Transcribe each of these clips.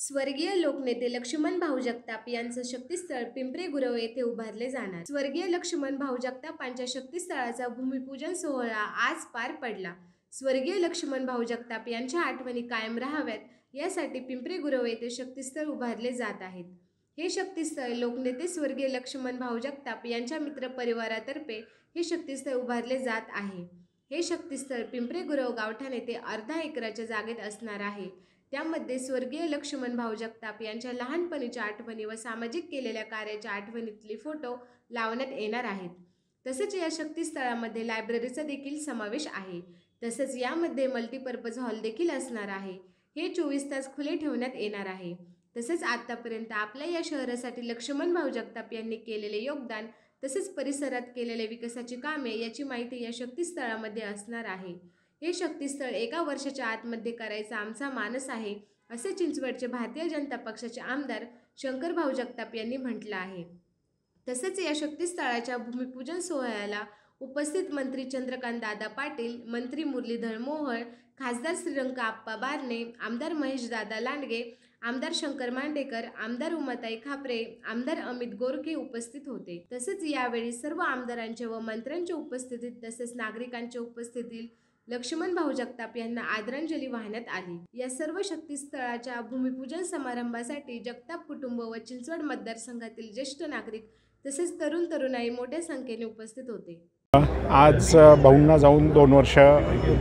स्वर्गीय लोकनेते लक्ष्मण भाऊ जगताप यांचं शक्तीस्थळ पिंपरी गुरव येथे उभारले जाणार। स्वर्गीय लक्ष्मण भाऊ जगतापांच्या शक्तीस्थळाचा भूमिपूजन सोहळा आज पार पडला। स्वर्गीय लक्ष्मण भाऊ जगताप यांच्या आठवणी कायम राहाव्यात यासाठी पिंपरी गुरव येथे शक्तीस्थळ उभारले जात आहेत। हे शक्तीस्थळ लोकनेते स्वर्गीय लक्ष्मण भाऊ जगताप यांच्या मित्र परिवारातर्फे हे शक्तीस्थळ उभारले जात आहे। हे शक्तीस्थळ पिंपरी गुरव गावठाण येथे अर्धा एकराच्या जागेत असणार आहे। त्यामध्ये स्वर्गीय लक्ष्मण भाऊ जगताप यांच्या लहानपणीच्या आठवणी व सामाजिक केलेल्या कार्याच्या आठवणीतले फोटो लावण्यात येणार आहेत। तसेच या शक्तीस्थळामध्ये लायब्ररीचा देखील समावेश आहे। तसेच यामध्ये मल्टीपर्पज हॉल देखील असणार आहे। हे 24 तास खुले ठेवण्यात येणार आहे। तसेच आतापर्यंत आपल्या या शहरासाठी लक्ष्मण भाऊ जगताप यांनी केलेले योगदान तसेच परिसरात केलेल्या विकासाची कामे याची माहिती या शक्तीस्थळामध्ये असणार आहे। हे शक्तीस्थळ 1 वर्षाच्या आतमध्ये करायचा आमचा मानस आहे, असे चिंचवडचे भारतीय जनता पक्षाचे आमदार शंकर भाऊ जगताप यांनी म्हटलं आहे। तसेच या शक्तीस्थळाच्या भूमिपूजन सोहळ्याला उपस्थित मंत्री चंद्रकांत दादा पाटील, मंत्री मुरलीधर मोहोळ, खासदार श्रीरंग आप्पा बारणे, आमदार महेश दादा लांडगे, आमदार शंकर मांडेकर, आमदार उमाताई खापरे, आमदार अमित गोरखे उपस्थित होते। तसेच यावेळी सर्व आमदारांच्या व मंत्र्यांच्या उपस्थितीत तसेच नागरिकांच्या उपस्थितीत लक्ष्मण भाऊ जगताप यांना आदरांजली वाहण्यात आली। या सर्व शक्तीस्थळाच्या भूमिपूजन समारंभासाठी जगताप कुटुंब व चिंचवड मतदारसंघातील ज्येष्ठ नागरिक तसेच तरुण तरुणाई मोठ्या संख्येने उपस्थित होते। आज भाऊंना जाऊन 2 वर्ष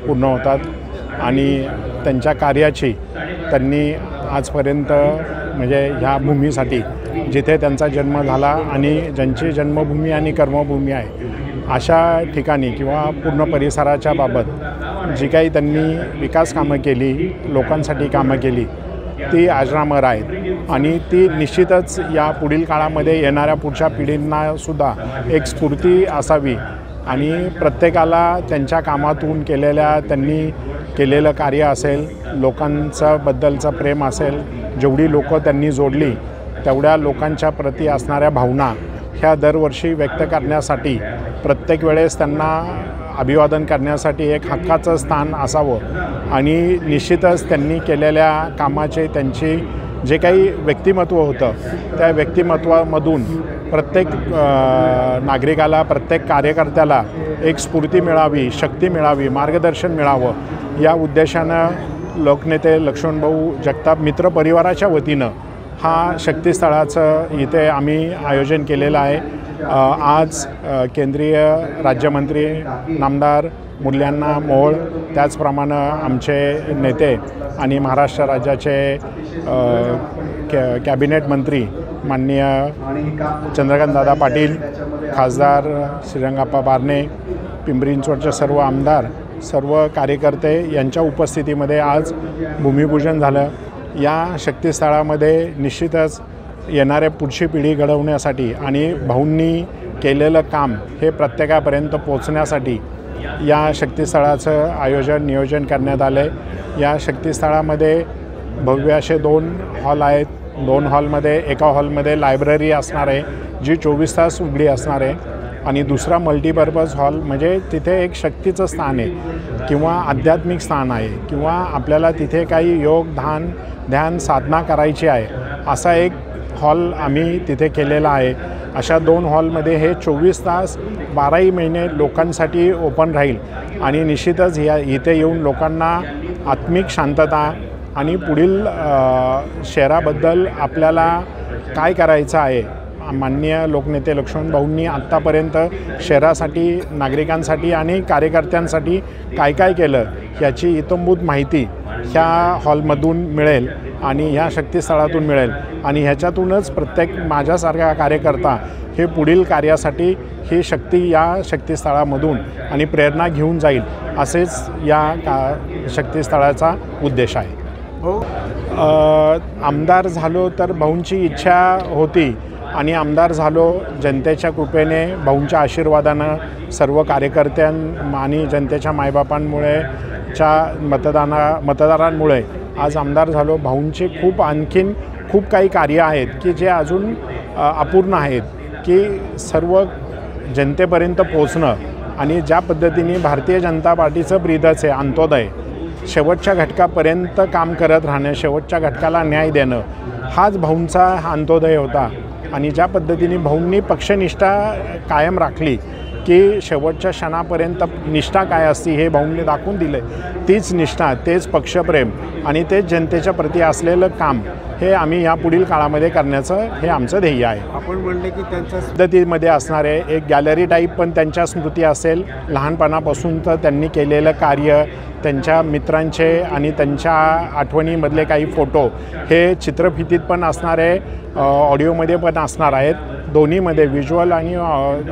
पूर्ण होतात आणि त्यांच्या कार्याची त्यांनी आजपर्यंत म्हणजे ह्या भूमीसाठी जिथे त्यांचा जन्म झाला आणि ज्यांची जन्मभूमी आणि कर्मभूमी आहे अशा ठिकाणी किंवा पूर्ण परिसराच्या बाबत जी काही त्यांनी विकास कामं केली, लोकांसाठी कामं केली ती अजरामर आहेत आणि ती निश्चितच या पुढील काळामध्ये येणाऱ्या पुढच्या पिढींनासुद्धा एक स्फूर्ती असावी आणि प्रत्येकाला त्यांच्या कामातून त्यांनी केलेलं कार्य असेल, लोकांचं बद्दलचं प्रेम असेल, जेवढी लोकं त्यांनी जोडली तेवढ्या लोकांच्या प्रती असणाऱ्या भावना ह्या दरवर्षी व्यक्त करण्यासाठी प्रत्येक वेळेस त्यांना अभिवादन करण्यासाठी एक हक्काचं स्थान असावं आणि निश्चितच त्यांनी केलेल्या कामाचे त्यांची जे काही व्यक्तिमत्व होतं त्या व्यक्तिमत्वामधून प्रत्येक नागरिकाला, प्रत्येक कार्यकर्त्याला एक स्फूर्ती मिळावी, शक्ती मिळावी, मार्गदर्शन मिळावं या उद्देशानं लोकनेते लक्ष्मणभाऊ जगताप मित्र परिवाराच्या वतीनं हा शक्तीस्थळाचं इथे आम्ही आयोजन केलेलं आहे। आज केंद्रीय राज्यमंत्री नामदार मुरल्यांना मोहोळ, त्याचप्रमाणे आमचे नेते आणि महाराष्ट्र राज्याचे कॅबिनेट मंत्री माननीय चंद्रकांत दादा पाटील, खासदार श्रीरंग आप्पा बारणे, पिंपरी चिंचवडचे सर्व आमदार, सर्व कार्यकर्ते यांच्या उपस्थितीमध्ये आज भूमिपूजन झालं। या शक्तीस्थळामध्ये निश्चितच येणाऱ्या पुढची पिढी घडवण्यासाठी आणि भाऊंनी केलेलं काम हे प्रत्येकापर्यंत पोहोचण्यासाठी या शक्तीस्थळाचं नियोजन करण्यात आलं आहे। या शक्तीस्थळामध्ये भव्य असे 2 हॉल आहेत। 2 हॉलमध्ये एका हॉलमध्ये लायब्ररी असणार आहे जी 24 तास उघडी असणार आहे आणि दुसरा मल्टीपर्पज हॉल म्हणजे तिथे एक शक्तीचं स्थान आहे किंवा आध्यात्मिक स्थान आहे किंवा आपल्याला तिथे काही योग, ध्यान, साधना करायची आहे असा एक हॉल आम्ही तिथे केलेला आहे। अशा 2 हॉलमध्ये हे 24 तास 12ही महिने लोकांसाठी ओपन राहील आणि निश्चितच इथे येऊन लोकांना आत्मिक शांतता आणि पुढील शहराबद्दल आपल्याला काय करायचं आहे, माननीय लोकनेते लक्ष्मण भाऊंनी आत्तापर्यंत शहरासाठी, नागरिकांसाठी आणि कार्यकर्त्यांसाठी काय काय केलं याची इत्थंभूत माहिती ह्या हॉलमधून मिळेल आणि ह्या शक्तीस्थळातून मिळेल आणि ह्याच्यातूनच प्रत्येक माझ्यासारखा कार्यकर्ता हे पुढील कार्यासाठी ही शक्ती या शक्तीस्थळामधून आणि प्रेरणा घेऊन जाईल असेच या शक्तीस्थळाचा उद्देश आहे। आमदार झालो तर भाऊंची इच्छा होती आणि आमदार झालो जनतेच्या कृपेने, भाऊंच्या आशीर्वादानं, सर्व कार्यकर्त्यां आणि जनतेच्या मायबापांमुळे मतदारांमुळे आज आमदार झालो। भाऊंचे आणखीन खूप काही कार्य आहेत की जे अजून अपूर्ण आहेत की सर्व जनतेपर्यंत पोचणं आणि ज्या पद्धतीने भारतीय जनता पार्टीचं ब्रीदच आहे अंत्योदय, शेवटच्या घटकापर्यंत काम करत राहणं, शेवटच्या घटकाला न्याय देणं, हाच भाऊंचा अंत्योदय होता. आणि ज्या पद्धतीने भाऊंनी पक्षनिष्ठा कायम राखली की शेवटच्या क्षणापर्यंत निष्ठा काय असती हे भाऊंनी दाखवून दिले. तीच निष्ठा, तेच पक्षप्रेम आणि तेच जनतेच्या प्रती असलेलं काम हे आम्ही या पुढील काळामध्ये करण्याचं हे आमचं ध्येय आहे. आपण म्हणले की त्यांच्या पद्धतीमध्ये असणारे एक गॅलरी टाईप पण त्यांच्या स्मृती असेल, लहानपणापासूनचं त्यांनी केलेलं कार्य, त्यांच्या मित्रांचे आणि त्यांच्या आठवणीमधले काही फोटो हे चित्रफितीत पण असणारे, ऑडिओमध्ये पण असणार आहेत. दोन्हीमध्ये व्हिज्युअल आणि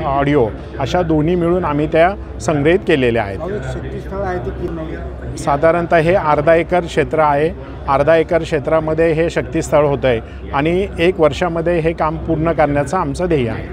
ऑडिओ अशा दोन्ही मिळून आम्ही त्या संग्रहित केलेल्या आहेत. शक्तीस्थळ आहे ते की नाही? साधारणतः हे अर्धा एकर क्षेत्र आहे. अर्धा एकर क्षेत्रामध्ये हे शक्तीस्थळ होतं आहे आणि 1 वर्षामध्ये हे काम पूर्ण करण्याचं आमचं ध्येय आहे.